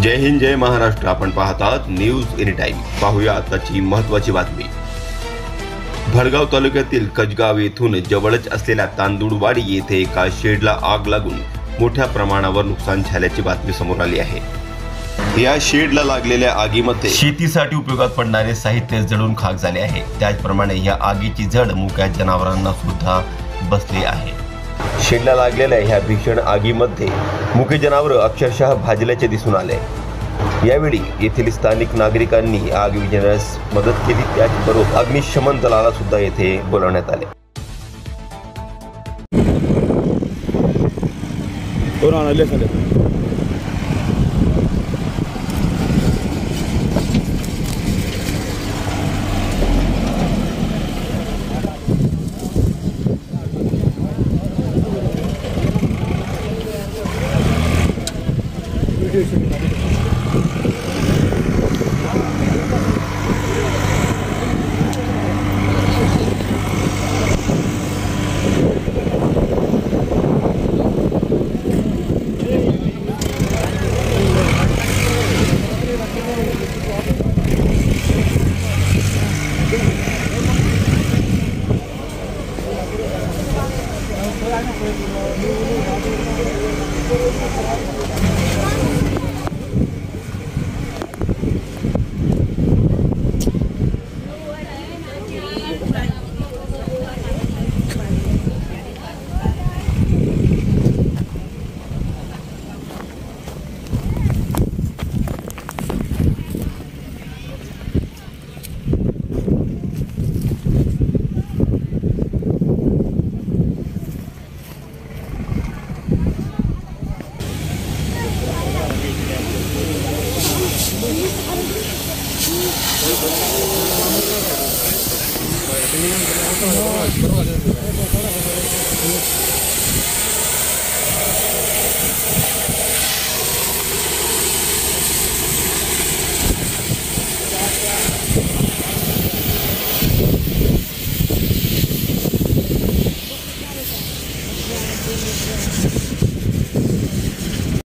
जय हिंद, जय महाराष्ट्र. आपण पाहतात news any time. पाहूया आताची महत्त्वाची बातमी. भडगाव तालुक्यातील कजगाव येथून जवळच असलेल्या तांदूळवाडी येथे एका शेडला आग लागून मोठ्या प्रमाणावर नुकसान झाल्याची बातमी समोर आली आहे. या शेडला लागलेल्या आगीमध्ये शेतीसाठी उपयोगात पडणारे साहित्य जळून खाक झाले आहे. त्याचप्रमाणे या आगीची झळ मुक्या जनावरांना सुद्धा बसली आहे. शेडला लागलेल्या ह्या भीषण आगीमध्ये मुके जनावर अक्षरशः भाजल्याचे दिसून आले. यावेळी येथील स्थानिक नागरिकांनी आग विझवण्यास मदत केली. त्याचबरोबर अग्निशमन दलाला सुद्धा येथे बोलवण्यात आले.